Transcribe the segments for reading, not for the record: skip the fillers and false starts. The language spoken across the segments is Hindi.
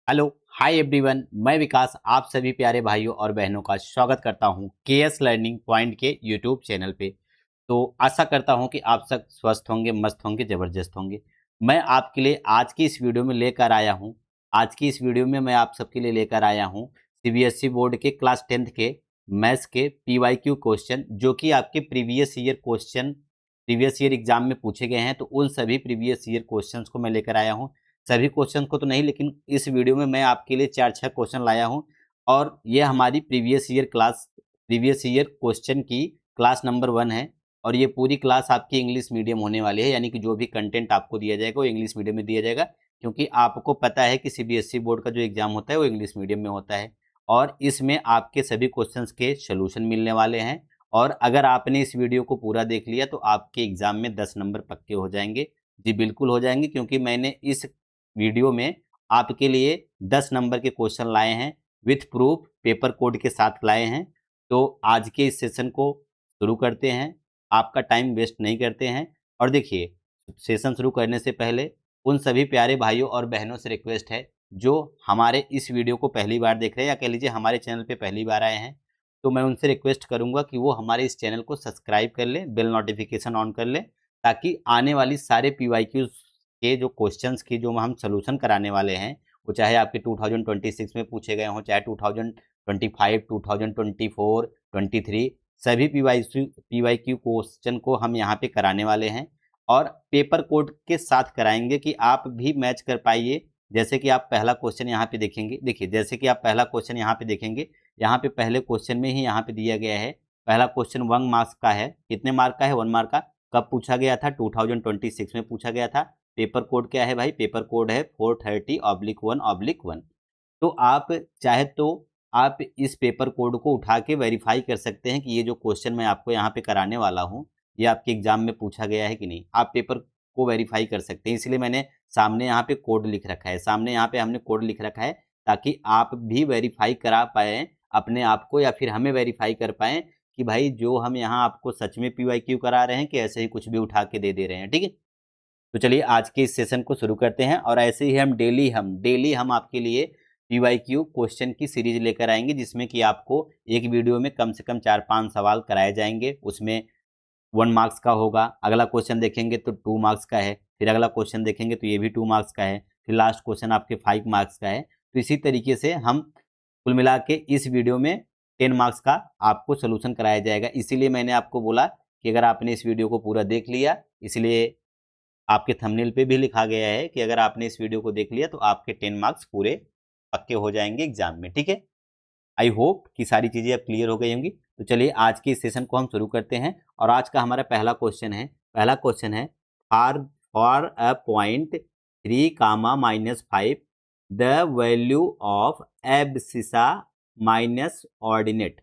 हेलो हाय एवरीवन, मैं विकास आप सभी प्यारे भाइयों और बहनों का स्वागत करता हूं केएस लर्निंग पॉइंट के यूट्यूब चैनल पे। तो आशा करता हूं कि आप सब स्वस्थ होंगे, मस्त होंगे, ज़बरदस्त होंगे। मैं आपके लिए आज की इस वीडियो में लेकर आया हूं आज की इस वीडियो में मैं आप सबके लिए लेकर आया हूं सीबीएसई बोर्ड के क्लास 10th के मैथ्स के पीवाईक्यू क्वेश्चन, जो कि आपके प्रीवियस ईयर एग्जाम में पूछे गए हैं। तो उन सभी प्रीवियस ईयर क्वेश्चंस को मैं लेकर आया हूं। सभी क्वेश्चन को तो नहीं, लेकिन इस वीडियो में मैं आपके लिए 4-6 क्वेश्चन लाया हूं। और ये हमारी प्रीवियस ईयर क्वेश्चन की क्लास नंबर 1 है। और ये पूरी क्लास आपकी इंग्लिश मीडियम होने वाली है, यानी कि जो भी कंटेंट आपको दिया जाएगा वो इंग्लिश मीडियम में दिया जाएगा, क्योंकि आपको पता है कि सीबीएसई बोर्ड का जो एग्जाम होता है वो इंग्लिश मीडियम में होता है। और इसमें आपके सभी क्वेश्चंस के सोल्यूशन मिलने वाले हैं। और अगर आपने इस वीडियो को पूरा देख लिया तो आपके एग्जाम में 10 नंबर पक्के हो जाएंगे। जी बिल्कुल हो जाएंगे, क्योंकि मैंने इस वीडियो में आपके लिए 10 नंबर के क्वेश्चन लाए हैं, विथ प्रूफ पेपर कोड के साथ लाए हैं। तो आज के इस सेशन को शुरू करते हैं, आपका टाइम वेस्ट नहीं करते हैं। और देखिए, सेशन शुरू करने से पहले उन सभी प्यारे भाइयों और बहनों से रिक्वेस्ट है जो हमारे इस वीडियो को पहली बार देख रहे हैं, या कह लीजिए हमारे चैनल पे पहली बार आए हैं, तो मैं उनसे रिक्वेस्ट करूंगा कि वो हमारे इस चैनल को सब्सक्राइब कर लें, बेल नोटिफिकेशन ऑन कर लें, ताकि आने वाली सारे पीवाईक्यूज के जो क्वेश्चंस की जो हम सोल्यूशन कराने वाले हैं, वो चाहे आपके 2026 में पूछे गए हों, चाहे 2025, 2024, 23, सभी पीवाईक्यू क्वेश्चन को हम यहाँ पे कराने वाले हैं। और पेपर कोड के साथ कराएंगे कि आप भी मैच कर पाइए। जैसे कि आप पहला क्वेश्चन यहाँ पे देखेंगे, देखिए जैसे कि आप पहला क्वेश्चन यहाँ पे देखेंगे, यहाँ पे पहले क्वेश्चन में ही यहाँ पे दिया गया है। पहला क्वेश्चन 1 मार्क्स का है। कितने मार्क का है? 1 मार्क का। कब पूछा गया था? 2026 में पूछा गया था। पेपर कोड क्या है भाई? पेपर कोड है 430/1/1। तो आप चाहे तो आप इस पेपर कोड को उठा के वेरीफाई कर सकते हैं कि ये जो क्वेश्चन मैं आपको यहाँ पे कराने वाला हूँ, ये आपके एग्जाम में पूछा गया है कि नहीं। आप पेपर को वेरीफाई कर सकते हैं, इसलिए मैंने सामने यहाँ पे कोड लिख रखा है। सामने यहाँ पे हमने कोड लिख रखा है ताकि आप भी वेरीफाई करा पाए अपने आप को, या फिर हमें वेरीफाई कर पाएँ कि भाई जो हम यहाँ आपको सच में पीवाईक्यू करा रहे हैं कि ऐसे ही कुछ भी उठा के दे रहे हैं। ठीक है, तो चलिए आज के इस सेशन को शुरू करते हैं। और ऐसे ही हम आपके लिए पीवाईक्यू क्वेश्चन की सीरीज लेकर आएंगे, जिसमें कि आपको एक वीडियो में कम से कम 4-5 सवाल कराए जाएंगे। उसमें 1 मार्क्स का होगा, अगला क्वेश्चन देखेंगे तो 2 मार्क्स का है, फिर अगला क्वेश्चन देखेंगे तो ये भी 2 मार्क्स का है, फिर लास्ट क्वेश्चन आपके 5 मार्क्स का है। तो इसी तरीके से हम कुल मिला के इस वीडियो में 10 मार्क्स का आपको सोल्यूशन कराया जाएगा। इसीलिए मैंने आपको बोला कि अगर आपने इस वीडियो को पूरा देख लिया, इसलिए आपके थंबनेल पे भी लिखा गया है कि अगर आपने इस वीडियो को देख लिया तो आपके 10 मार्क्स पूरे पक्के हो जाएंगे एग्जाम में। ठीक है, आई होप कि सारी चीज़ें अब क्लियर हो गई होंगी। तो चलिए आज की इस सेशन को हम शुरू करते हैं। और आज का हमारा पहला क्वेश्चन है for for a point 3, -5 the value of abscissa minus ordinate.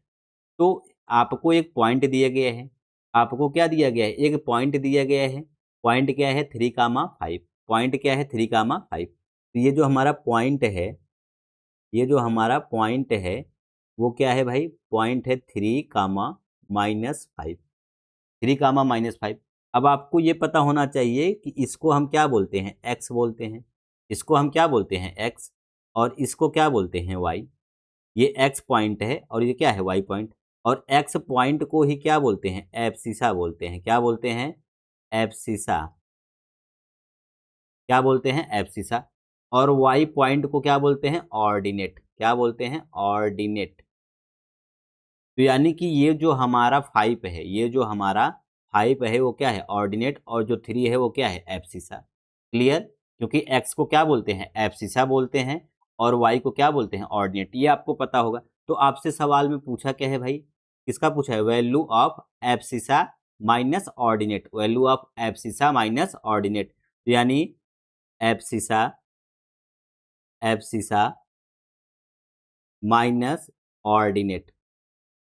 तो आपको एक पॉइंट दिया गया है। आपको क्या दिया गया है? एक पॉइंट दिया गया है। पॉइंट क्या है? 3, 5। पॉइंट क्या है? 3, 5। तो ये जो हमारा पॉइंट है वो क्या है भाई? पॉइंट है 3, -5। 3, -5। अब आपको ये पता होना चाहिए कि इसको हम क्या बोलते हैं? एक्स बोलते हैं। इसको हम क्या बोलते हैं? एक्स। और इसको क्या बोलते हैं? वाई। ये एक्स पॉइंट है और ये क्या है? Y point. और एक्स पॉइंट को ही क्या बोलते हैं? एब्सिसा बोलते हैं। क्या बोलते हैं? एब्सिसा। क्या बोलते हैं? एब्सिसा। और वाई पॉइंट को क्या बोलते हैं? ऑर्डिनेट। क्या बोलते हैं? ऑर्डिनेट। तो यानी कि ये जो हमारा 5 है वो क्या है? ऑर्डिनेट। और जो 3 है वो क्या है? एब्सिसा। क्लियर? क्योंकि एक्स को क्या बोलते हैं? एब्सिसा बोलते हैं। और वाई को क्या बोलते हैं? ऑर्डिनेट। ये आपको पता होगा। तो आपसे सवाल में पूछा क्या है भाई? किसका पूछा है? Value of abscissa minus ordinate. Value of abscissa minus ordinate. तो यानी abscissa abscissa minus ordinate.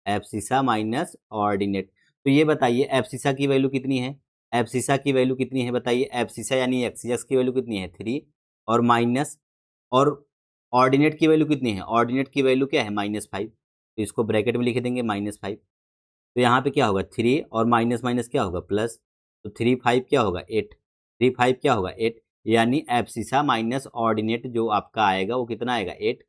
Abscissa minus ordinate. तो ये बताइए एब्सिसा की वैल्यू कितनी है? एब्सिसा की वैल्यू कितनी है बताइए? एब्सिसा यानी एक्स, एक्स की वैल्यू कितनी है? 3। और माइनस, और ऑर्डिनेट की वैल्यू कितनी है? ऑर्डिनेट की वैल्यू क्या है? -5। तो इसको ब्रैकेट में लिख देंगे -5। तो यहाँ पे क्या होगा? 3 और माइनस माइनस क्या होगा? प्लस। तो 3, 5 क्या होगा? 8। 3, 5 क्या होगा? 8। यानी एब्सिसा माइनस ऑर्डिनेट जो आपका आएगा वो कितना आएगा 8।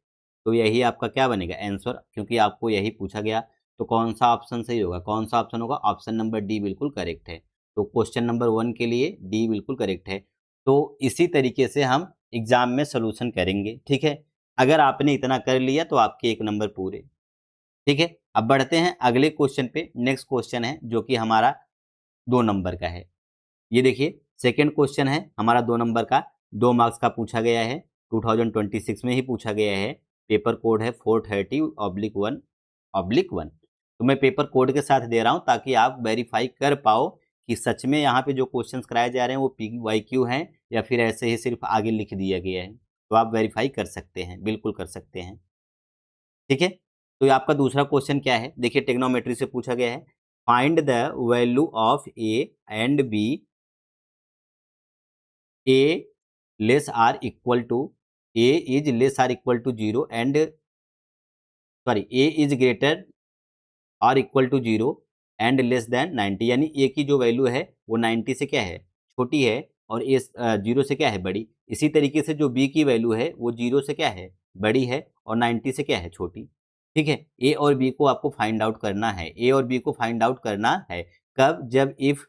तो यही आपका क्या बनेगा आंसर, क्योंकि आपको यही पूछा गया। तो कौन सा ऑप्शन सही होगा, कौन सा ऑप्शन होगा, ऑप्शन नंबर डी बिल्कुल करेक्ट है। तो क्वेश्चन नंबर 1 के लिए डी बिल्कुल करेक्ट है। तो इसी तरीके से हम एग्जाम में सोल्यूशन करेंगे, ठीक है। अगर आपने इतना कर लिया तो आपके 1 नंबर पूरे, ठीक है। अब बढ़ते हैं अगले क्वेश्चन पे। नेक्स्ट क्वेश्चन है जो कि हमारा 2 नंबर का है। ये देखिए सेकंड क्वेश्चन है हमारा 2 नंबर का, 2 मार्क्स का पूछा गया है, 2026 में ही पूछा गया है। पेपर कोड है 430/1/1। तो मैं पेपर कोड के साथ दे रहा हूं ताकि आप वेरीफाई कर पाओ कि सच में यहाँ पे जो क्वेश्चंस कराए जा रहे हैं वो PYQ हैं या फिर ऐसे ही सिर्फ आगे लिख दिया गया है। तो आप वेरीफाई कर सकते हैं, बिल्कुल कर सकते हैं, ठीक है। तो ये आपका दूसरा क्वेश्चन क्या है, देखिए ट्रिग्नोमेट्री से पूछा गया है। Find the value of A and B, A less or equal to, A is less or equal to 0 and sorry A is greater or equal to 0 and less than 90। यानी ए की जो वैल्यू है वो 90 से क्या है छोटी है और ए 0 से क्या है बड़ी। इसी तरीके से जो बी की वैल्यू है वो 0 से क्या है बड़ी है और 90 से क्या है छोटी, ठीक है। ए और बी को आपको फाइंड आउट करना है, ए और बी को फाइंड आउट करना है कब, जब if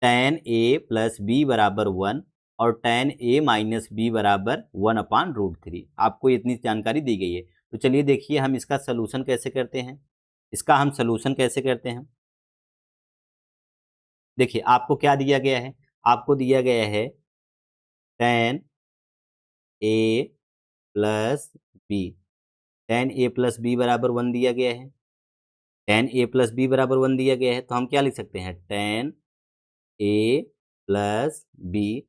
tan A plus B बराबर 1 और tan ए माइनस बी बराबर 1/√3। आपको इतनी जानकारी दी गई है। तो चलिए देखिए हम इसका सलूशन कैसे करते हैं, इसका हम सलूशन कैसे करते हैं। देखिए आपको क्या दिया गया है, आपको दिया गया है tan A plus B, tan A plus B बराबर 1 दिया गया है, tan ए प्लस बी बराबर 1 दिया गया है। तो हम क्या लिख सकते हैं, tan A plus B,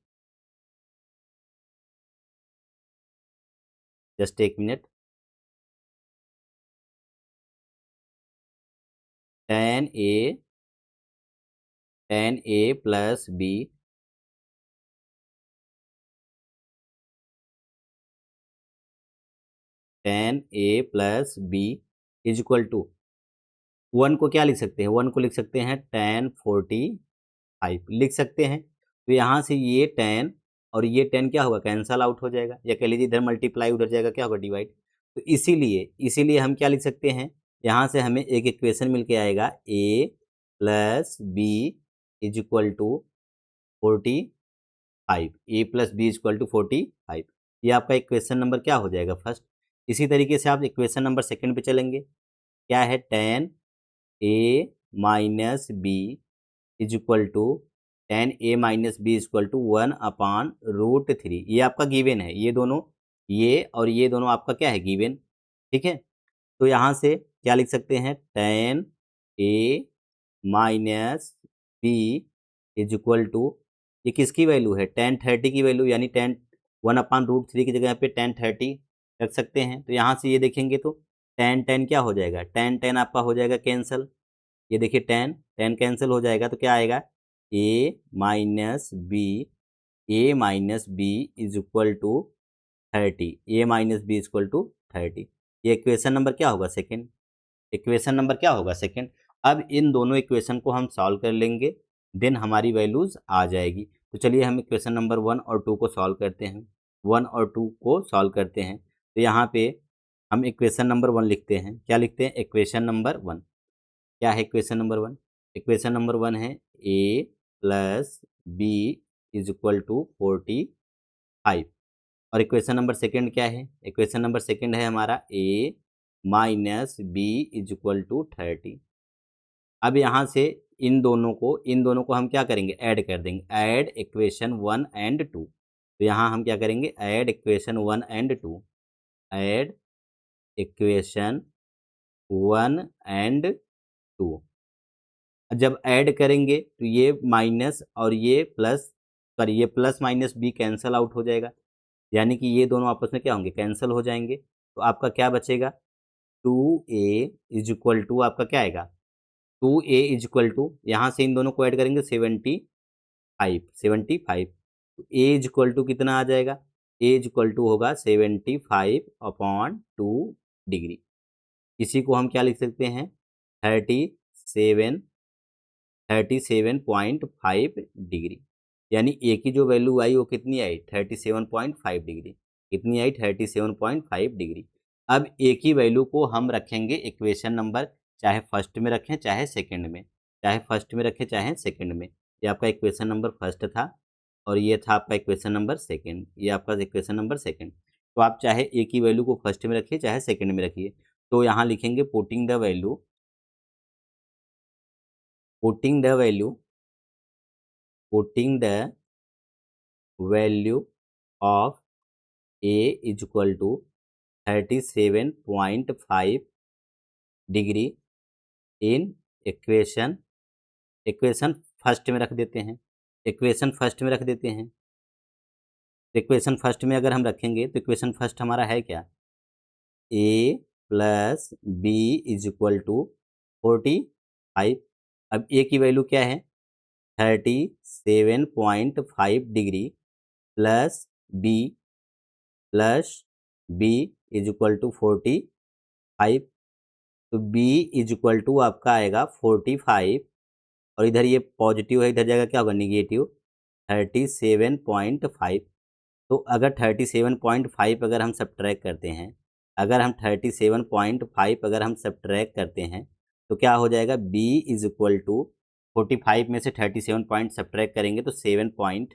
just एक minute, tan A plus B tan A plus B is equal to 1 को क्या लिख सकते हैं, 1 को लिख सकते हैं tan 45 लिख सकते हैं। तो यहाँ से ये tan और ये tan क्या होगा कैंसल आउट हो जाएगा, या कह लीजिए इधर मल्टीप्लाई उधर जाएगा क्या होगा डिवाइड। तो इसीलिए हम क्या लिख सकते हैं, यहाँ से हमें एक इक्वेशन मिल के आएगा a plus B is equal to 45, A plus B is equal to 45। ये आपका इक्वेशन नंबर क्या हो जाएगा फर्स्ट। इसी तरीके से आप इक्वेशन नंबर सेकंड पे चलेंगे, क्या है tan A minus B is equal to tan A minus B is equal to 1/√3। ये आपका गिवन है, ये दोनों, ये और ये दोनों आपका क्या है गिवन, ठीक है। तो यहाँ से क्या लिख सकते हैं tan A minus B is equal to, ये किसकी वैल्यू है tan 30 की वैल्यू, यानी tan 1/√3 की जगह पे tan 30 रख सकते हैं। तो यहाँ से ये देखेंगे तो tan क्या हो जाएगा, tan आपका हो जाएगा कैंसल। ये देखिए tan कैंसिल हो जाएगा तो क्या आएगा a minus B is equal to 30, a-b = 30। ये इक्वेशन नंबर क्या होगा सेकंड, इक्वेशन नंबर क्या होगा सेकंड। अब इन दोनों इक्वेशन को हम सॉल्व कर लेंगे, देन हमारी वैल्यूज आ जाएगी। तो चलिए हम इक्वेशन नंबर 1 और 2 को सॉल्व करते हैं, 1 और 2 को सॉल्व करते हैं। तो यहाँ पे हम इक्वेशन नंबर 1 लिखते हैं, क्या लिखते हैं इक्वेशन नंबर 1, क्या है इक्वेशन नंबर 1, इक्वेशन नंबर 1 है a plus B is equal to 45। और इक्वेशन नंबर सेकंड क्या है, इक्वेशन नंबर सेकंड है हमारा a minus B is equal to 30। अब यहाँ से इन दोनों को हम क्या करेंगे ऐड कर देंगे, ऐड इक्वेशन 1 एंड 2। तो यहाँ हम क्या करेंगे add equation 1 and 2, add equation 1 and 2। जब ऐड करेंगे तो ये माइनस और ये प्लस, सॉरी ये plus minus b cancel out हो जाएगा, यानी कि ये दोनों आपस में क्या होंगे कैंसिल हो जाएंगे। तो आपका क्या बचेगा 2a इज इक्वल टू, आपका क्या आएगा 2a इज इक्वल टू, यहाँ से इन दोनों को ऐड करेंगे 75। तो a इज इक्वल टू कितना आ जाएगा, a इज इक्वल टू होगा 75/2 डिग्री। इसी को हम क्या लिख सकते हैं 37.5 डिग्री। यानी ए की जो वैल्यू आई वो कितनी आई 37.5 डिग्री। कितनी आई 37.5 डिग्री। अब ए की वैल्यू को हम रखेंगे इक्वेशन नंबर, चाहे फर्स्ट में रखें चाहे सेकंड में, चाहे फर्स्ट में रखें चाहे सेकंड में। ये आपका इक्वेशन नंबर फर्स्ट था और ये था आपका इक्वेशन नंबर सेकंड, ये आपका इक्वेशन नंबर सेकंड। तो आप चाहे ए की वैल्यू को फर्स्ट में रखिए चाहे सेकंड में रखिए। तो यहाँ लिखेंगे putting the value, putting the value, putting the value of a is equal to 37.5 degree in equation, equation first में रख देते हैं, इक्वेशन फर्स्ट में रख देते हैं। इक्वेशन फर्स्ट में अगर हम रखेंगे तो इक्वेशन फर्स्ट हमारा है क्या, A plus B is equal to 45। अब ए की वैल्यू क्या है 37.5 degree plus B is equal to 45। तो बी इज इक्वल टू आपका आएगा 45 और इधर ये पॉजिटिव है, इधर जाएगा क्या होगा निगेटिव 37.5। तो अगर 37.5 अगर हम सब्ट्रैक्ट करते हैं, अगर हम 37.5 अगर हम सब्ट्रैक्ट करते हैं तो क्या हो जाएगा b इज इक्वल टू 45 में से 37 पॉइंट सब्ट्रैक्ट करेंगे तो 7.5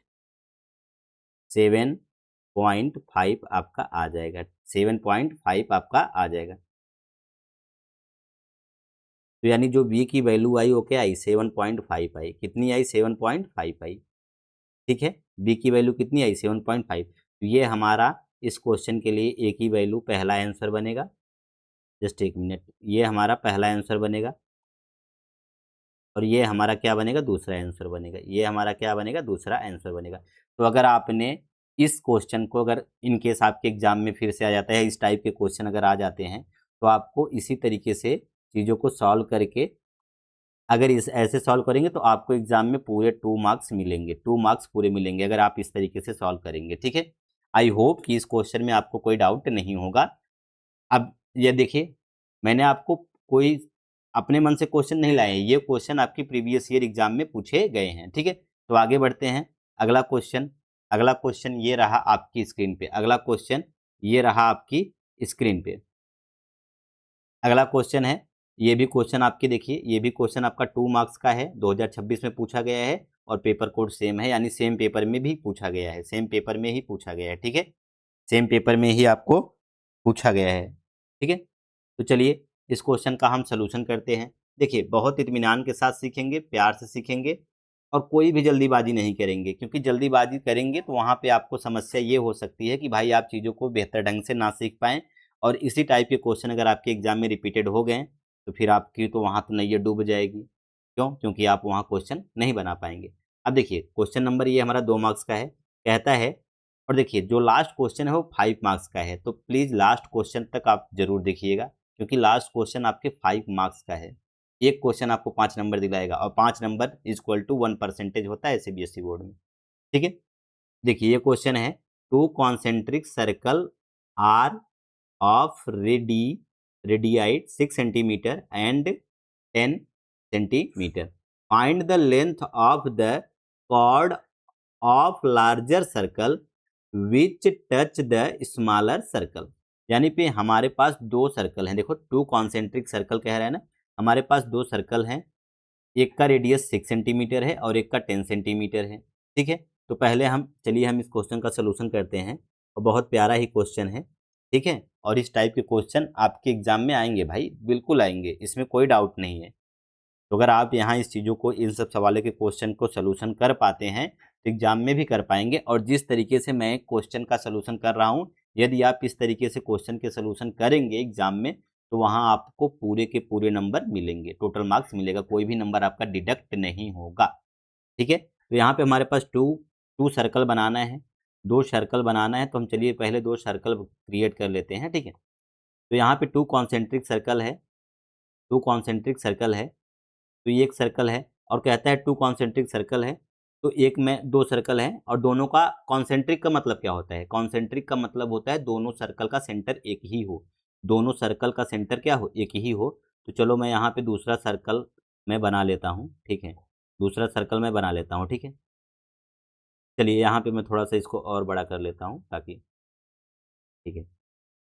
आपका आ जाएगा, 7.5 आपका आ जाएगा। तो यानी जो b की वैल्यू आई वो क्या आई 7.5 आई। कितनी आई 7.5 आई। ठीक है, b की वैल्यू कितनी आई 7.5। तो ये हमारा इस क्वेश्चन के लिए a की वैल्यू पहला आंसर बनेगा। जस्ट एक मिनट, ये हमारा पहला आंसर बनेगा और ये हमारा क्या बनेगा दूसरा आंसर बनेगा, ये हमारा क्या बनेगा दूसरा आंसर बनेगा। तो अगर आपने इस क्वेश्चन को अगर इन केस आपके एग्जाम में फिर से आ जाता है, इस टाइप के क्वेश्चन अगर आ जाते हैं तो आपको इसी तरीके से चीज़ों को सॉल्व करके अगर इस ऐसे सॉल्व करेंगे तो आपको एग्जाम में पूरे 2 मार्क्स मिलेंगे, 2 मार्क्स पूरे मिलेंगे अगर आप इस तरीके से सॉल्व करेंगे। ठीक है, आई होप कि इस क्वेश्चन में आपको कोई डाउट नहीं होगा। अब ये देखिए, मैंने आपको कोई अपने मन से क्वेश्चन नहीं लाए हैं, ये क्वेश्चन आपकी प्रीवियस ईयर एग्जाम में पूछे गए हैं। ठीक है, तो आगे बढ़ते हैं। अगला क्वेश्चन, अगला क्वेश्चन ये रहा आपकी स्क्रीन पे, अगला क्वेश्चन ये रहा आपकी स्क्रीन पे। अगला क्वेश्चन है, ये भी क्वेश्चन आपके देखिए, ये भी क्वेश्चन आपका 2 मार्क्स का है, 2026 में पूछा गया है और पेपर कोड सेम है, यानी सेम पेपर में भी पूछा गया है, सेम पेपर में ही पूछा गया है। ठीक है, सेम पेपर में ही आपको पूछा गया है। ठीक है, तो चलिए इस क्वेश्चन का हम सलूशन करते हैं। देखिए, बहुत इत्मीनान के साथ सीखेंगे, प्यार से सीखेंगे और कोई भी जल्दीबाजी नहीं करेंगे, क्योंकि जल्दीबाजी करेंगे तो वहाँ पे आपको समस्या ये हो सकती है कि भाई आप चीज़ों को बेहतर ढंग से ना सीख पाएँ और इसी टाइप के क्वेश्चन अगर आपके एग्जाम में रिपीटेड हो गए तो फिर आपकी तो वहाँ तो नैया डूब जाएगी। क्यों? क्योंकि आप वहाँ क्वेश्चन नहीं बना पाएंगे। अब देखिए, क्वेश्चन नंबर ये हमारा 2 मार्क्स का है, कहता है, और देखिए जो लास्ट क्वेश्चन है वो 5 मार्क्स का है, तो प्लीज़ लास्ट क्वेश्चन तक आप जरूर देखिएगा, क्योंकि लास्ट क्वेश्चन आपके 5 मार्क्स का है। एक क्वेश्चन आपको 5 नंबर दिलाएगा और 5 नंबर इज इक्वल टू 1% होता है सीबीएसई बोर्ड में। ठीक है, देखिए ये क्वेश्चन है, 2 concentric circle are of radii 6 centimetre and 10 centimetre, find the length of the chord of larger circle which touch the smaller circle. यानी पे हमारे पास 2 सर्कल हैं, देखो 2 कॉन्सेंट्रिक सर्कल कह रहा है ना, हमारे पास 2 सर्कल हैं, एक का रेडियस 6 सेंटीमीटर है और एक का 10 सेंटीमीटर है। ठीक है, तो पहले हम चलिए हम इस क्वेश्चन का सलूशन करते हैं और बहुत प्यारा ही क्वेश्चन है। ठीक है, और इस टाइप के क्वेश्चन आपके एग्जाम में आएंगे भाई, बिल्कुल आएंगे, इसमें कोई डाउट नहीं है। तो अगर आप यहाँ इस चीज़ों को, इन सब सवालों के क्वेश्चन को सलूशन कर पाते हैं तो एग्जाम में भी कर पाएंगे। और जिस तरीके से मैं क्वेश्चन का सलूशन कर रहा हूँ, यदि आप इस तरीके से क्वेश्चन के सलूशन करेंगे एग्जाम में तो वहाँ आपको पूरे के पूरे नंबर मिलेंगे, टोटल मार्क्स मिलेगा, कोई भी नंबर आपका डिडक्ट नहीं होगा। ठीक है, तो यहाँ पे हमारे पास टू सर्कल बनाना है, 2 सर्कल बनाना है, तो हम चलिए पहले 2 सर्कल क्रिएट कर लेते हैं। ठीक है, तो यहाँ पे 2 कॉन्सेंट्रिक सर्कल है, 2 कॉन्सेंट्रिक सर्कल है, तो ये एक सर्कल है और कहता है 2 कॉन्सेंट्रिक सर्कल है, तो एक में 2 सर्कल हैं और दोनों का कॉन्सेंट्रिक का मतलब क्या होता है, कॉन्सेंट्रिक का मतलब होता है दोनों सर्कल का सेंटर एक ही हो, दोनों सर्कल का सेंटर क्या हो, एक ही हो। तो चलो मैं यहाँ पे दूसरा सर्कल मैं बना लेता हूँ। ठीक है, दूसरा सर्कल मैं बना लेता हूँ। ठीक है, चलिए यहाँ पे मैं थोड़ा सा इसको और बड़ा कर लेता हूँ ताकि, ठीक है।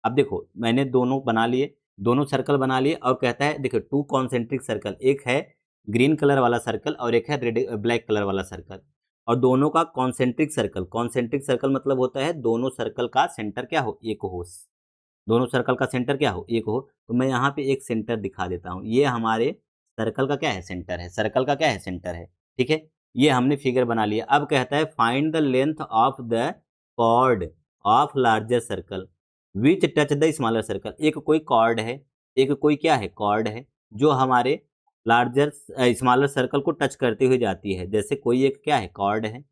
अब देखो मैंने दोनों बना लिए, दोनों सर्कल बना लिए, और कहता है देखो टू कॉन्सेंट्रिक सर्कल, एक है ग्रीन कलर वाला सर्कल और एक है रेड ब्लैक कलर वाला सर्कल, और दोनों का कॉन्सेंट्रिक सर्कल, कॉन्सेंट्रिक सर्कल मतलब होता है दोनों सर्कल का सेंटर क्या हो, एक हो, दोनों सर्कल का सेंटर क्या हो, एक हो। तो मैं यहाँ पे एक सेंटर दिखा देता हूँ, ये हमारे सर्कल का क्या है, सेंटर है, सर्कल का क्या है, सेंटर है, ठीक है। ये हमने फिगर बना लिया। अब कहता है find the length of the chord of larger circle which touch the smaller circle. एक कोई कॉर्ड है, एक कोई क्या है, कॉर्ड है, जो हमारे लार्जर स्मॉलर सर्कल को टच करते हुए जाती है। जैसे कोई एक क्या है, कॉर्ड है,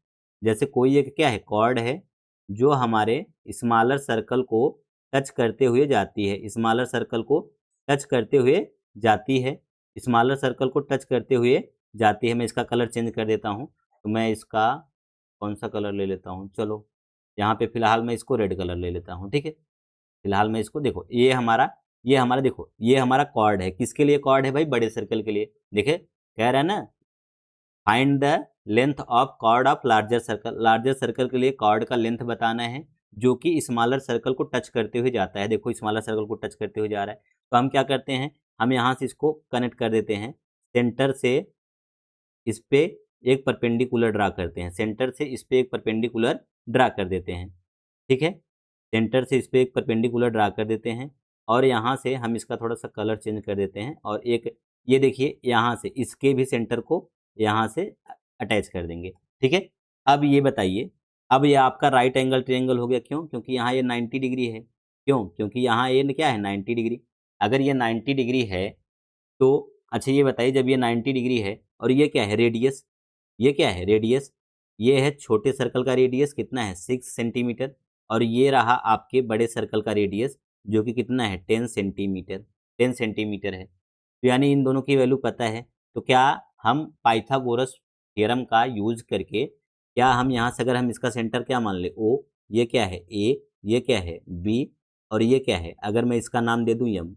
जैसे कोई एक क्या है, कॉर्ड है, जो हमारे स्मॉलर सर्कल को टच करते हुए जाती है, स्मॉलर सर्कल को टच करते हुए जाती है, स्मॉलर सर्कल को टच करते हुए जाती है। मैं इसका कलर चेंज कर देता हूँ, तो मैं इसका कौन सा कलर ले लेता हूँ, चलो यहाँ पे फिलहाल मैं इसको रेड कलर ले लेता हूँ, ठीक है। फिलहाल मैं इसको, देखो ये हमारा देखो ये हमारा कॉर्ड है, किसके लिए कॉर्ड है भाई, बड़े सर्कल के लिए। देखे कह रहा है ना, find the length of chord of larger circle, larger circle के लिए कॉर्ड का लेंथ बताना है जो कि स्मॉलर सर्कल को टच करते हुए जाता है। देखो स्मॉलर सर्कल को टच करते हुए जा रहा है, तो हम क्या करते हैं, हम यहाँ से इसको कनेक्ट कर देते हैं, सेंटर से इस पे एक परपेंडिकुलर ड्रा करते हैं, सेंटर से इस पे एक परपेंडिकुलर ड्रा कर देते हैं, ठीक है। सेंटर से इस पे एक परपेंडिकुलर ड्रा कर देते हैं, और यहाँ से हम इसका थोड़ा सा कलर चेंज कर देते हैं, और एक ये देखिए यहाँ से इसके भी सेंटर को यहाँ से अटैच कर देंगे, ठीक है। अब ये बताइए, अब ये आपका राइट एंगल ट्रायंगल हो गया, क्यों, क्योंकि यहाँ ये 90 डिग्री है, क्यों, क्योंकि यहाँ ये क्या है, 90 डिग्री। अगर ये 90 डिग्री है तो अच्छा ये बताइए, जब ये 90 डिग्री है और ये क्या है, रेडियस, ये क्या है, रेडियस, ये है छोटे सर्कल का रेडियस कितना है, 6 सेंटीमीटर, और ये रहा आपके बड़े सर्कल का रेडियस जो कि कितना है, 10 सेंटीमीटर, 10 सेंटीमीटर है। तो यानी इन दोनों की वैल्यू पता है, तो क्या हम पाइथागोरस थ्योरम का यूज करके, क्या हम यहाँ से अगर हम इसका सेंटर क्या मान ले, ओ, ये क्या है, ए, ये क्या है, बी, और ये क्या है, अगर मैं इसका नाम दे दूँ यम,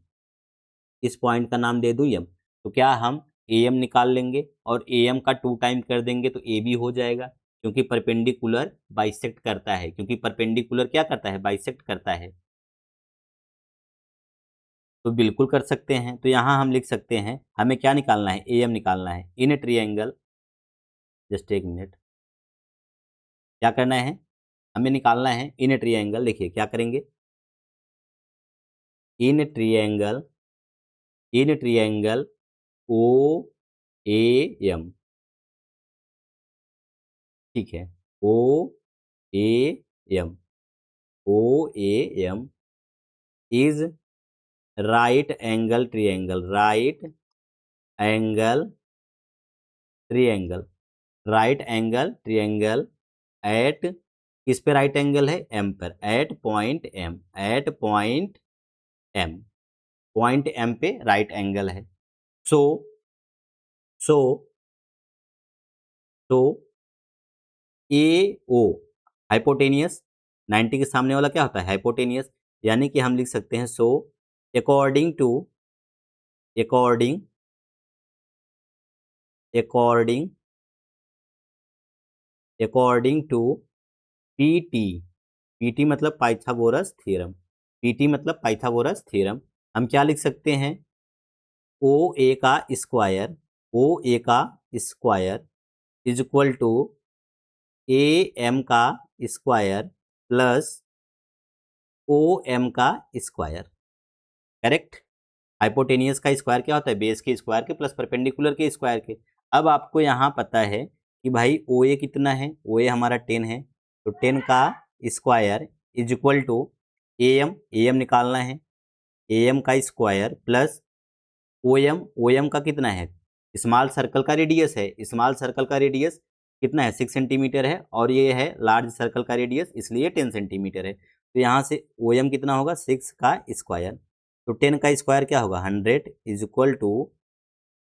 इस पॉइंट का नाम दे दूँ यम, तो क्या हम ए एम निकाल लेंगे, और ए एम का 2 टाइम कर देंगे तो ए बी हो जाएगा, क्योंकि परपेंडिकुलर बाइसेक्ट करता है, क्योंकि परपेंडिकुलर क्या करता है, बाइसेक्ट करता है। तो बिल्कुल कर सकते हैं, तो यहाँ हम लिख सकते हैं, हमें क्या निकालना है, ए एम निकालना है इन ए ट्रिएंगल, जस्ट एक मिनट, क्या करना है, हमें निकालना है इन ए ट्रिएंगल। देखिए क्या करेंगे, in triangle, in triangle O A M, ठीक है, O A M, O A M is right angle triangle, right angle triangle, right angle triangle at, किस पे राइट एंगल है, एम पर, at point M, at point M, point M पे राइट एंगल है। सो सो सो ए ओ हाइपोटेनियस, 90 के सामने वाला क्या होता है, हाइपोटेनियस, यानी कि हम लिख सकते हैं so according to, according according according to PT, PT मतलब पाइथागोरस थ्योरम, पीटी मतलब पाइथागोरस थ्योरम, हम क्या लिख सकते हैं, ओ ए का स्क्वायर, ओ ए का square is equal to A M का स्क्वायर प्लस ओ एम का स्क्वायर, करेक्ट। हाइपोटेनियस का स्क्वायर क्या होता है, बेस के स्क्वायर के प्लस परपेंडिकुलर के स्क्वायर के। अब आपको यहाँ पता है कि भाई ओ ए कितना है, ओ ए हमारा 10 है, तो 10 का square is equal to A M निकालना है, ए एम का स्क्वायर प्लस ओ एम का कितना है, स्मॉल सर्कल का रेडियस है, स्मॉल सर्कल का रेडियस कितना है, 6 सेंटीमीटर है, और ये है लार्ज सर्कल का रेडियस इसलिए 10 सेंटीमीटर है। तो यहाँ से ओ एम कितना होगा, 6 का स्क्वायर, तो 10 का स्क्वायर क्या होगा, 100 is equal to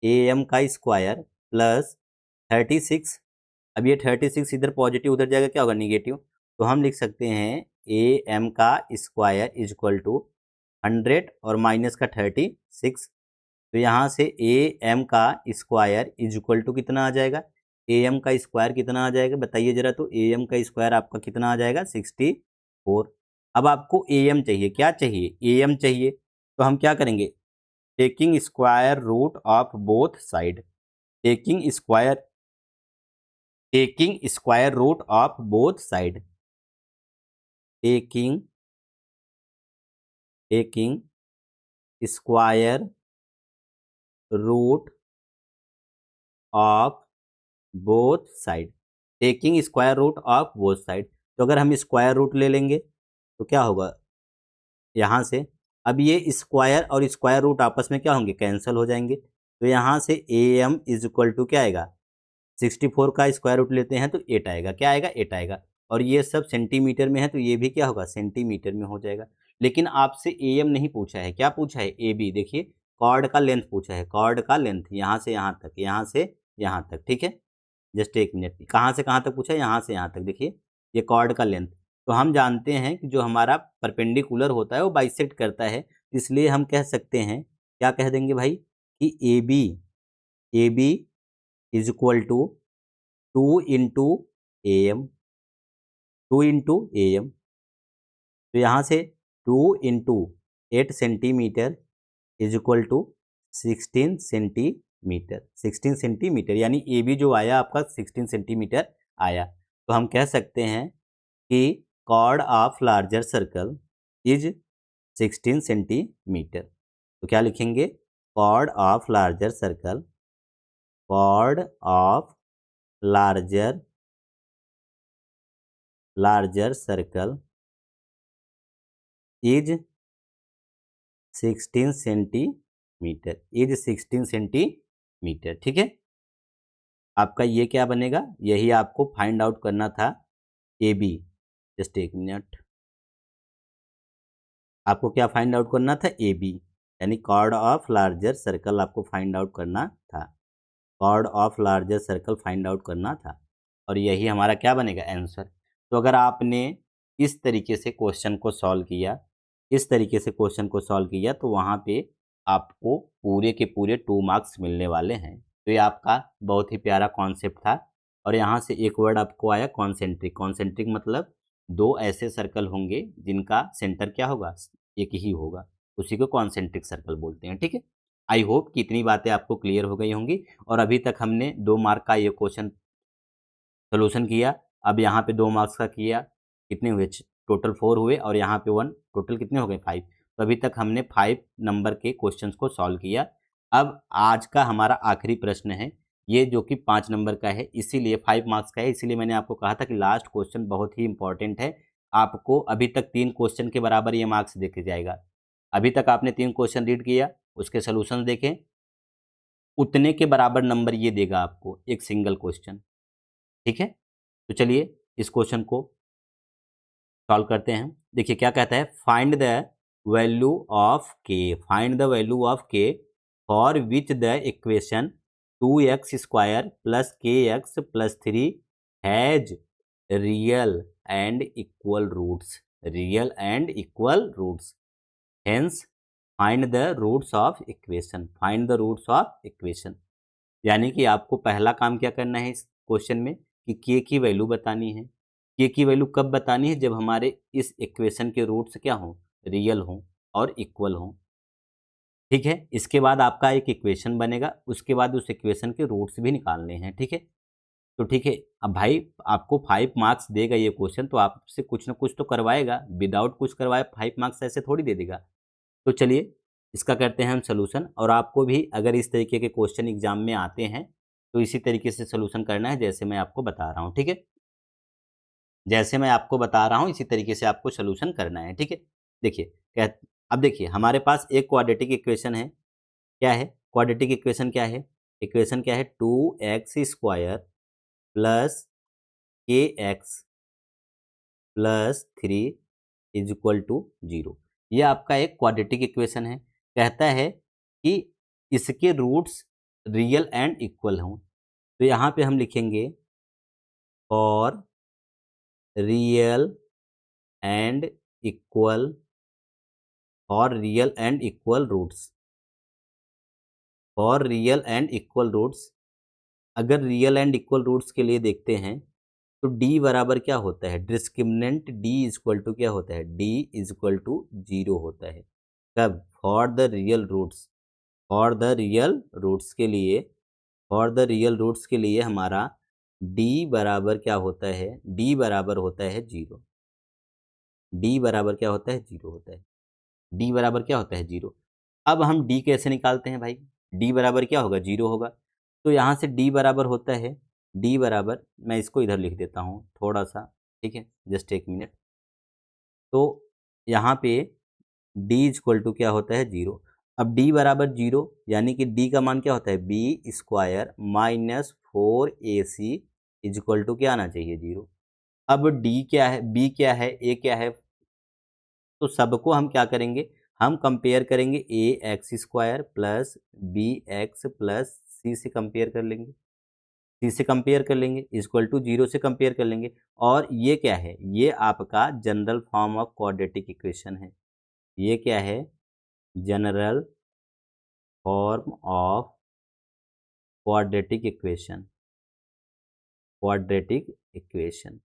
A M का स्क्वायर प्लस 36। अब ये 36 इधर पॉजिटिव उधर जाएगा क्या होगा, निगेटिव, तो हम लिख सकते हैं ए एम का स्क्वायर इज इक्वल टू 100 और माइनस का 36, तो यहाँ से ए एम का स्क्वायर इज इक्वल टू कितना आ जाएगा, AM का स्क्वायर कितना आ जाएगा बताइए जरा, तो AM का स्क्वायर आपका कितना आ जाएगा 64। अब आपको AM चाहिए, क्या चाहिए AM चाहिए, तो हम क्या करेंगे, taking square root of both side, taking square root of both side, taking square root of both side, taking square root of both side. तो अगर हम स्क्वायर रूट ले लेंगे तो क्या होगा यहाँ से, अब ये स्क्वायर और स्क्वायर रूट आपस में क्या होंगे, कैंसिल हो जाएंगे। तो यहाँ से AM इज इक्वल टू क्या आएगा, 64 का स्क्वायर रूट लेते हैं तो 8 आएगा, क्या आएगा 8 आएगा। और ये सब सेंटीमीटर में है तो ये भी क्या होगा, सेंटीमीटर में हो जाएगा। लेकिन आपसे AM नहीं पूछा है, क्या पूछा है AB, देखिए कॉर्ड का लेंथ पूछा है, कॉर्ड का लेंथ यहाँ से यहाँ तक, यहाँ से यहाँ तक, ठीक है। जस्ट एक मिनट, कहाँ से कहाँ तक पूछा है, यहाँ से यहाँ तक, देखिए ये कॉर्ड का लेंथ। तो हम जानते हैं कि जो हमारा परपेंडिकुलर होता है वो बाइसेक्ट करता है, इसलिए हम कह सकते हैं, क्या कह देंगे भाई, कि A B is equal to 2 into AM, 2 into AM। तो यहाँ से 2 into 8 centimetre is equal to 16 centimetre, 16 centimetre, यानी AB जो आया आपका 16 सेंटीमीटर आया। तो हम कह सकते हैं कि chord of larger circle is 16 centimetre. तो क्या लिखेंगे, chord of larger circle, chord of larger circle is 16 centimetre, is 16 centimetre, ठीक है। आपका ये क्या बनेगा, यही आपको फाइंड आउट करना था AB। जस्ट एक मिनट, आपको क्या फाइंड आउट करना था, AB, यानी कॉर्ड ऑफ लार्जर सर्कल आपको फाइंड आउट करना था, chord of larger circle find out करना था। और यही हमारा क्या बनेगा, आंसर। तो अगर आपने इस तरीके से क्वेश्चन को सॉल्व किया, इस तरीके से क्वेश्चन को सॉल्व किया, तो वहाँ पे आपको पूरे के पूरे 2 मार्क्स मिलने वाले हैं। तो ये आपका बहुत ही प्यारा कॉन्सेप्ट था। और यहाँ से एक वर्ड आपको आया कॉन्सेंट्रिक, कॉन्सेंट्रिक मतलब 2 ऐसे सर्कल होंगे जिनका सेंटर क्या होगा, एक ही होगा, उसी को कॉन्सेंट्रिक सर्कल बोलते हैं, ठीक है। आई होप कि इतनी बातें आपको क्लियर हो गई होंगी। और अभी तक हमने 2 मार्क का ये क्वेश्चन सोल्यूशन किया। अब यहाँ पे 2 मार्क्स का किया, कितने हुए, टोटल 4 हुए, और यहाँ पे 1, टोटल कितने हो गए 5। तो अभी तक हमने 5 नंबर के क्वेश्चंस को सॉल्व किया। अब आज का हमारा आखिरी प्रश्न है, ये जो कि 5 नंबर का है, इसीलिए 5 मार्क्स का है, इसीलिए मैंने आपको कहा था कि लास्ट क्वेश्चन बहुत ही इंपॉर्टेंट है। आपको अभी तक 3 क्वेश्चन के बराबर ये मार्क्स देके जाएगा। अभी तक आपने 3 क्वेश्चन रीड किया, उसके सोल्यूशन देखें, उतने के बराबर नंबर ये देगा आपको एक सिंगल क्वेश्चन, ठीक है। तो चलिए इस क्वेश्चन को सॉल्व करते हैं। देखिए क्या कहता है, find the value of k, find the value of k for which the equation 2x² plus kx+3 has real and equal roots, real and equal roots, hence find the roots of equation, find the roots of equation. यानी कि आपको पहला काम क्या करना है इस क्वेश्चन में, कि के की वैल्यू बतानी है। के की वैल्यू कब बतानी है, जब हमारे इस इक्वेशन के रूट्स क्या हों, रियल हों और इक्वल हों, ठीक है। इसके बाद आपका एक इक्वेशन बनेगा, उसके बाद उस इक्वेशन के रूट्स भी निकालने हैं, ठीक है। तो ठीक है, अब भाई आपको 5 मार्क्स देगा ये क्वेश्चन, तो आपसे कुछ ना कुछ तो करवाएगा, विदाउट कुछ करवाए 5 मार्क्स ऐसे थोड़ी दे देगा। तो चलिए इसका करते हैं हम सोल्यूशन। और आपको भी अगर इस तरीके के क्वेश्चन एग्जाम में आते हैं तो इसी तरीके से सोल्यूशन करना है, जैसे मैं आपको बता रहा हूँ, ठीक है। जैसे मैं आपको बता रहा हूँ इसी तरीके से आपको सोल्यूशन करना है, ठीक है। देखिए अब देखिए हमारे पास एक क्वाड्रेटिक इक्वेशन है, क्या है क्वाड्रेटिक इक्वेशन, क्या है इक्वेशन, क्या है 2x² plus kx+3 is equal to 0। ये आपका एक क्वाड्रेटिक इक्वेशन है। कहता है कि इसके रूट्स रियल एंड इक्वल हों। तो यहाँ पे हम लिखेंगे और रियल एंड इक्वल, और रियल एंड इक्वल रूट्स, और रियल एंड इक्वल रूट्स अगर रियल एंड इक्वल रूट्स के लिए देखते हैं तो डी बराबर क्या होता है, discriminant D is equal to क्या होता है, डी इज इक्वल टू 0 होता है। कब, for the real roots, for the real roots के लिए, फॉर द रियल रूट्स के लिए हमारा डी बराबर क्या होता है, डी बराबर होता है 0। डी बराबर क्या होता है, 0 होता है। डी बराबर क्या होता है, 0। अब हम डी कैसे निकालते हैं भाई, डी बराबर क्या होगा, 0 होगा। तो यहाँ से डी बराबर होता है, डी बराबर, मैं इसको इधर लिख देता हूँ थोड़ा सा, ठीक है, जस्ट एक मिनट। तो यहाँ पे डी इक्वल टू क्या होता है, 0। अब डी बराबर 0 यानी कि डी का मान क्या होता है, b square minus 4ac is equal to क्या आना चाहिए, 0। अब डी क्या है, बी क्या है, ए क्या है, तो सबको हम क्या करेंगे, हम कंपेयर करेंगे A X square plus B X plus C से कंपेयर कर लेंगे, सी से कंपेयर कर लेंगे, इक्वल टू 0 से कंपेयर कर लेंगे। और ये क्या है, ये आपका general form of quadratic equation है। ये क्या है, general form of quadratic equation, quadratic equation,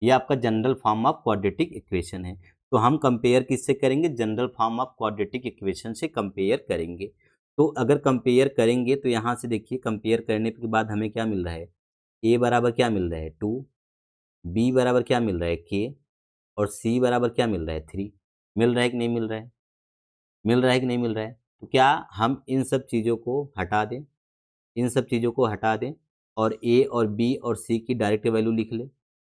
ये आपका general form of quadratic equation है। तो हम कंपेयर किससे करेंगे, general form of quadratic equation से कंपेयर करेंगे। तो अगर कंपेयर करेंगे तो यहाँ से देखिए, कंपेयर करने के बाद हमें क्या मिल रहा है, ए बराबर क्या मिल रहा है 2, बी बराबर क्या मिल रहा है के, और सी बराबर क्या मिल रहा है 3। मिल रहा है कि नहीं मिल रहा है, मिल रहा है कि नहीं मिल रहा है। तो क्या हम इन सब चीज़ों को हटा दें, इन सब चीज़ों को हटा दें और ए और बी और सी की डायरेक्ट वैल्यू लिख लें,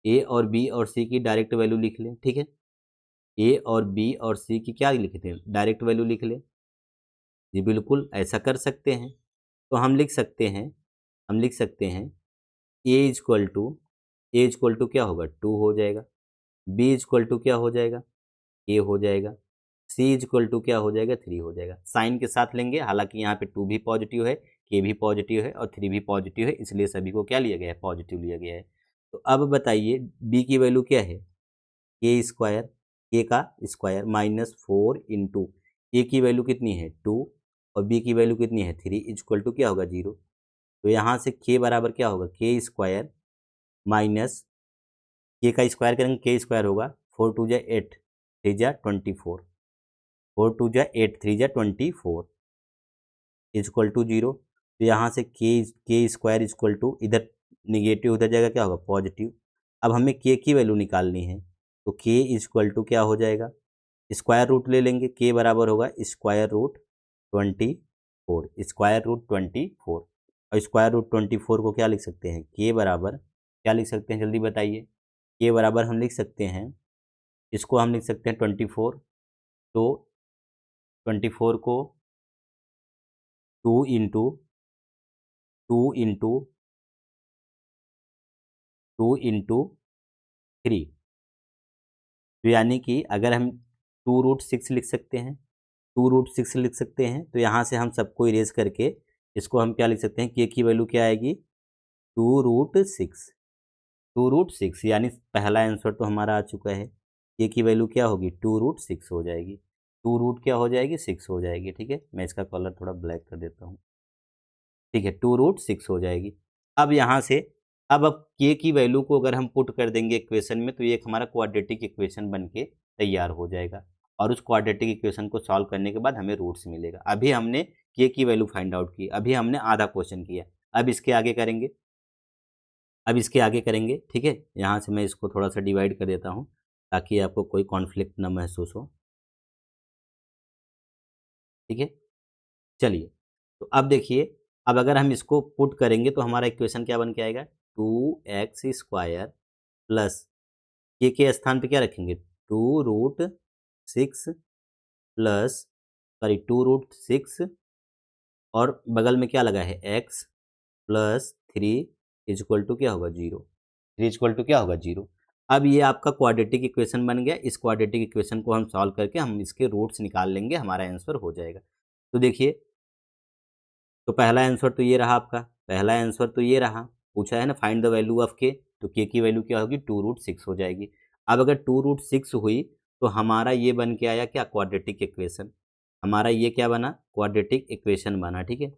ए और बी और सी की डायरेक्ट वैल्यू लिख लें, ठीक है। ए और बी और सी की क्या लिखते हैं, डायरेक्ट वैल्यू लिख लें। जी बिल्कुल ऐसा कर सकते हैं। तो हम लिख सकते हैं, हम लिख सकते हैं A equal to, A equal to क्या होगा 2 हो जाएगा, बी इक्वल टू क्या हो जाएगा, ए हो जाएगा, सी इक्वल टू क्या हो जाएगा 3 हो जाएगा। साइन के साथ लेंगे, हालांकि यहाँ पे 2 भी पॉजिटिव है, के भी पॉजिटिव है और 3 भी पॉजिटिव है, इसलिए सभी को क्या लिया गया है, पॉजिटिव लिया गया है। तो अब बताइए बी की वैल्यू क्या है, के स्क्वायर, के का स्क्वायर माइनस 4 इंटू ए की वैल्यू कितनी है 2 और बी की वैल्यू कितनी है 3 इक्वल टू क्या होगा 0। तो यहाँ से के बराबर क्या होगा, के स्क्वायर माइनस, के का स्क्वायर करेंगे के स्क्वायर होगा 4 2 जा 8 3 जा 24, 4 2 जा 8 3 जा 24 इक्वल टू 0। तो यहाँ से के स्क्वायर इक्वल टू, इधर निगेटिव उधर जाएगा क्या होगा पॉजिटिव। अब हमें के की वैल्यू निकालनी है, तो के इक्वल टू क्या हो जाएगा, स्क्वायर रूट ले लेंगे, के बराबर होगा स्क्वायर रूट 24, स्क्वायर रूट 24। और स्क्वायर रूट 24 को क्या लिख सकते हैं, के बराबर क्या लिख सकते हैं, जल्दी बताइए। के बराबर हम लिख सकते हैं, इसको हम लिख सकते हैं 24, तो 24 को 2 इंटू 2 इंटू 2 इंटू 3, तो यानी कि अगर हम 2√6 लिख सकते हैं, 2√6 लिख सकते हैं, तो यहाँ से हम सबको इरेज करके इसको हम क्या लिख सकते हैं, के की वैल्यू क्या आएगी 2√6, 2√6 यानी पहला आंसर तो हमारा आ चुका है। के की वैल्यू क्या होगी 2√6 हो जाएगी, 2 रूट क्या हो जाएगी 6 हो जाएगी, ठीक है। मैं इसका कलर थोड़ा ब्लैक कर देता हूँ, ठीक है, 2√6 हो जाएगी। अब यहाँ से अब के की वैल्यू को अगर हम पुट कर देंगे इक्वेशन में, तो ये एक हमारा क्वाड्रेटिक इक्वेशन बन के तैयार हो जाएगा। और उस क्वाड्रेटिक इक्वेशन को सॉल्व करने के बाद हमें रूट्स मिलेगा। अभी हमने के की वैल्यू फाइंड आउट की, अभी हमने आधा क्वेश्चन किया, अब इसके आगे करेंगे, अब इसके आगे करेंगे, ठीक है। यहाँ से मैं इसको थोड़ा सा डिवाइड कर देता हूँ ताकि आपको कोई कॉन्फ्लिक्ट ना महसूस हो, ठीक है। चलिए, तो अब देखिए, अब अगर हम इसको पुट करेंगे तो हमारा इक्वेशन क्या बन के आएगा, 2x² प्लस के स्थान पे क्या रखेंगे 2√6 प्लस, सॉरी 2√6 और बगल में क्या लगा है x प्लस 3 इक्वल टू क्या होगा 0, 3 इक्वल टू क्या होगा 0। अब ये आपका क्वाड्रेटिक इक्वेशन बन गया। इस क्वाड्रेटिक इक्वेशन को हम सॉल्व करके हम इसके रूट्स निकाल लेंगे, हमारा आंसर हो जाएगा। तो देखिए, तो पहला आंसर तो ये रहा आपका, पहला आंसर तो ये रहा, पूछा है ना फाइंड द वैल्यू ऑफ के, तो के की वैल्यू क्या होगी 2√6 हो जाएगी। अब अगर 2√6 हुई तो हमारा ये बन के आया क्या, क्वाड्रेटिक इक्वेशन, हमारा ये क्या बना, क्वाड्रेटिक इक्वेशन बना, ठीक है।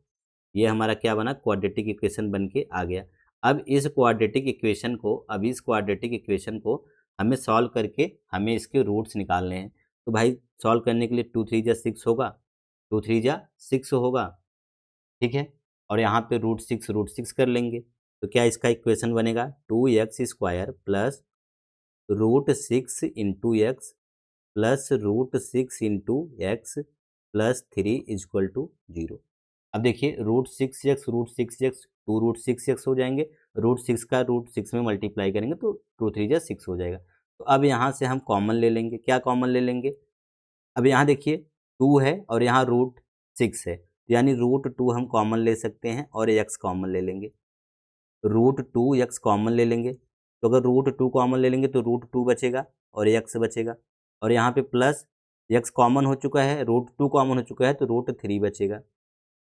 ये हमारा क्या बना, क्वाड्रेटिक इक्वेशन बन के आ गया। अब इस क्वाड्रेटिक इक्वेशन को हमें सॉल्व करके हमें इसके रूट्स निकालने हैं। तो भाई सॉल्व करने के लिए 2 3 जा 6 होगा, 2 3 जा 6 होगा, ठीक है। और यहाँ पे रूट 6 कर लेंगे। तो क्या इसका इक्वेशन बनेगा, 2x² plus √6 × x plus √6 × x plus 3 = 0। अब देखिए √6x 2√6x हो जाएंगे, √6 का √6 में मल्टीप्लाई करेंगे तो 2 3 जा 6 हो जाएगा। तो अब यहाँ से हम कॉमन ले लेंगे। क्या कॉमन ले लेंगे, अब यहाँ देखिए 2 है और यहाँ √6 है, यानी √2 हम कॉमन ले सकते हैं और x कॉमन ले लेंगे। √2x कॉमन ले लेंगे, तो अगर √2 कॉमन ले लेंगे तो √2 बचेगा और x बचेगा। और यहाँ पे प्लस x कॉमन हो चुका है, √2 कॉमन हो चुका है तो √3 बचेगा।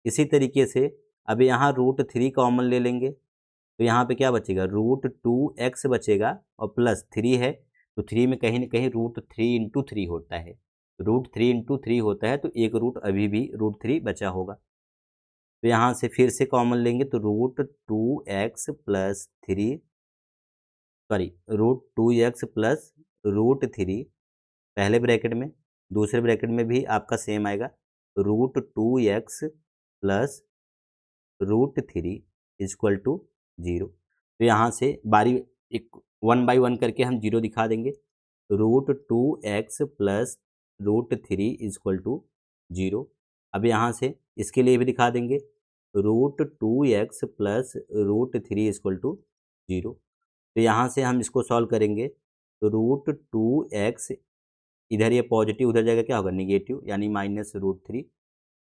इसी तरीके से अब यहाँ √3 कॉमन ले लेंगे, तो यहाँ पे क्या बचेगा, √2x बचेगा और प्लस 3 है, तो 3 में कहीं ना कहीं √3 × 3 होता है, √3 × 3 होता है, तो एक रूट अभी भी √3 बचा होगा। तो यहाँ से फिर से कॉमन लेंगे तो √2x plus 3 sorry √2x plus √3 पहले ब्रैकेट में, दूसरे ब्रैकेट में भी आपका सेम आएगा, √2x प्लस √3 = 0। तो यहाँ से बारी एक 1 बाई 1 करके हम 0 दिखा देंगे। √2x plus √3 = 0। अब यहाँ से इसके लिए भी दिखा देंगे, √2x प्लस √3 = 0। तो यहाँ से हम इसको सॉल्व करेंगे तो √2x इधर ये पॉजिटिव उधर जाएगा क्या होगा, निगेटिव, यानी -√3।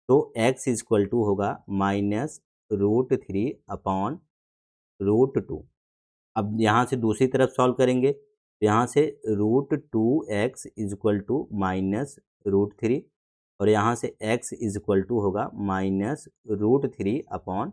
तो x = होगा -√3 अपॉन √2। अब यहाँ से दूसरी तरफ सॉल्व करेंगे तो यहाँ से √2x = -√3 और यहाँ से x = होगा -√3 अपॉन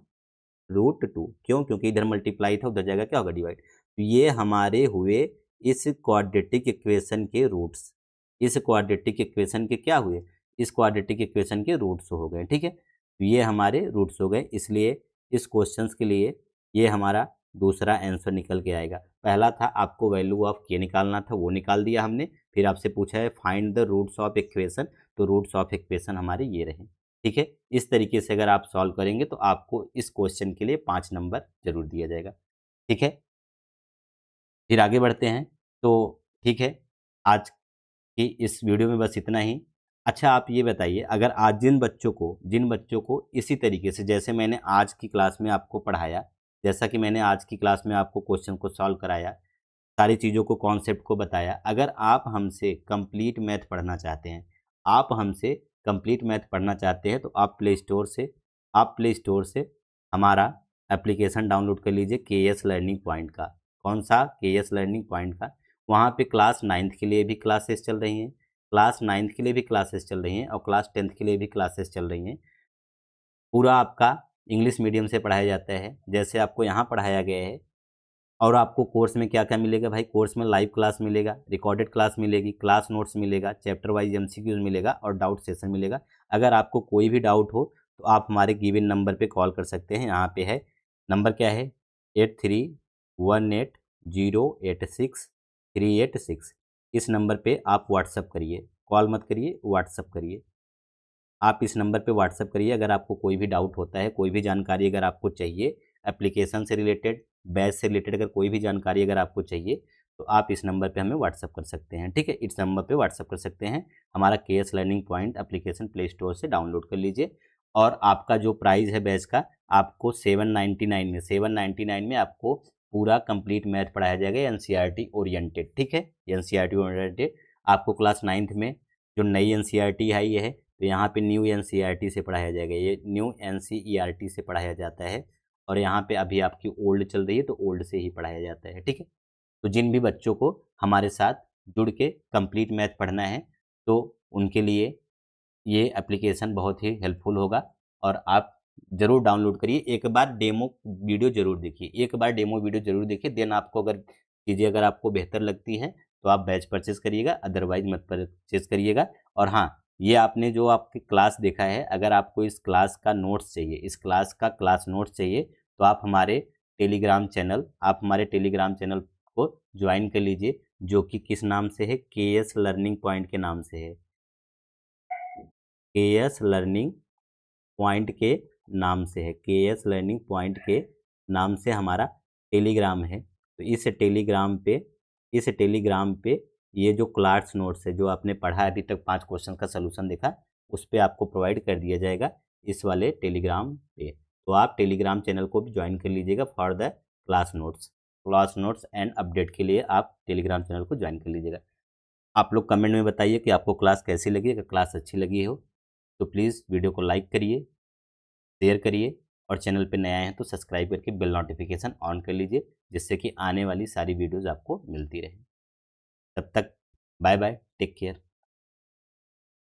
√2। क्यों, क्योंकि इधर मल्टीप्लाई था, उधर जाएगा क्या होगा, डिवाइड। तो ये हमारे हुए इस क्वाड्रेटिक इक्वेशन के रूट्स। इस क्वाड्रेटिक इक्वेशन के क्या हुए, इस क्वाड्रेटिक इक्वेशन के रूट्स हो गए, ठीक है। तो ये हमारे रूट्स हो गए, इसलिए इस क्वेश्चंस के लिए ये हमारा दूसरा आंसर निकल के आएगा। पहला था आपको वैल्यू ऑफ के निकालना था, वो निकाल दिया हमने। फिर आपसे पूछा है find the roots of equation, तो रूट्स ऑफ इक्वेशन हमारे ये रहे, ठीक है। इस तरीके से अगर आप सॉल्व करेंगे तो आपको इस क्वेश्चन के लिए 5 नंबर जरूर दिया जाएगा, ठीक है। फिर आगे बढ़ते हैं। तो ठीक है, आज की इस वीडियो में बस इतना ही। अच्छा आप ये बताइए, अगर आज जिन बच्चों को इसी तरीके से जैसे मैंने आज की क्लास में आपको पढ़ाया, जैसा कि मैंने आज की क्लास में आपको क्वेश्चन को सॉल्व कराया, सारी चीज़ों को, कॉन्सेप्ट को बताया, अगर आप हमसे कंप्लीट मैथ पढ़ना चाहते हैं, तो आप प्ले स्टोर से हमारा एप्लीकेशन डाउनलोड कर लीजिए KS लर्निंग पॉइंट का। कौन सा, KS लर्निंग पॉइंट का। वहाँ पे क्लास 9th के लिए भी क्लासेस चल रही हैं, और क्लास 10th के लिए भी क्लासेस चल रही हैं। पूरा आपका इंग्लिश मीडियम से पढ़ाया जाता है, जैसे आपको यहाँ पढ़ाया गया है। और आपको कोर्स में क्या क्या मिलेगा भाई, कोर्स में लाइव क्लास मिलेगा, रिकॉर्डेड क्लास मिलेगी, क्लास नोट्स मिलेगा, चैप्टर वाइज MCQs मिलेगा और डाउट सेशन मिलेगा। अगर आपको कोई भी डाउट हो तो आप हमारे गिवन नंबर पे कॉल कर सकते हैं। यहाँ पे है नंबर, क्या है, 8318086386। इस नंबर पे आप व्हाट्सअप करिए, कॉल मत करिए, व्हाट्सअप करिए। आप इस नंबर पे व्हाट्सअप करिए अगर आपको कोई भी डाउट होता है, कोई भी जानकारी अगर आपको चाहिए, एप्लीकेशन से रिलेटेड, बैच से रिलेटेड अगर कोई भी जानकारी अगर आपको चाहिए तो आप इस नंबर पे हमें व्हाट्सअप कर सकते हैं, ठीक है। इस नंबर पे व्हाट्सअप कर सकते हैं। हमारा KS learning point application play store से डाउनलोड कर लीजिए। और आपका जो प्राइस है बैच का, आपको 799 में आपको पूरा कंप्लीट मैथ पढ़ाया जाएगा, NCERT ओरिएंटेड, ठीक है। NCERT ओरिएंटेड आपको क्लास 9th में जो नई NCERT आई है, तो यहाँ पे न्यू NCERT से पढ़ाया जाएगा, ये न्यू NCERT से पढ़ाया जाता है। और यहाँ पे अभी आपकी ओल्ड चल रही है तो ओल्ड से ही पढ़ाया जाता है, ठीक है। तो जिन भी बच्चों को हमारे साथ जुड़ के कंप्लीट मैथ पढ़ना है तो उनके लिए ये एप्लीकेशन बहुत ही हेल्पफुल होगा। और आप ज़रूर डाउनलोड करिए, एक बार डेमो वीडियो ज़रूर देखिए, देन आपको अगर चीज़ें अगर आपको बेहतर लगती हैं तो आप बैच परचेज़ करिएगा, अदरवाइज मत परचेज़ करिएगा। और हाँ, ये आपने जो आपकी क्लास देखा है, अगर आपको इस क्लास का नोट्स चाहिए, इस क्लास का क्लास नोट्स चाहिए, तो आप हमारे टेलीग्राम चैनल को ज्वाइन कर लीजिए, जो कि किस नाम से है, के एस लर्निंग पॉइंट के नाम से है। के एस लर्निंग पॉइंट के नाम से है, के एस लर्निंग पॉइंट के नाम से हमारा टेलीग्राम है। तो इस टेलीग्राम पे ये जो क्लास नोट्स है, जो आपने पढ़ा अभी तक 5 क्वेश्चन का सलूशन देखा, उस पर आपको प्रोवाइड कर दिया जाएगा इस वाले टेलीग्राम पे। तो आप टेलीग्राम चैनल को भी ज्वाइन कर लीजिएगा for the class notes and update के लिए आप टेलीग्राम चैनल को ज्वाइन कर लीजिएगा। आप लोग कमेंट में बताइए कि आपको क्लास कैसी लगी। अगर क्लास अच्छी लगी हो तो प्लीज़ वीडियो को लाइक करिए, शेयर करिए, और चैनल पे नए आए हैं तो सब्सक्राइब करके बेल नोटिफिकेशन ऑन कर लीजिए, जिससे कि आने वाली सारी वीडियोज़ आपको मिलती रहे। तब तक बाय बाय, टेक केयर।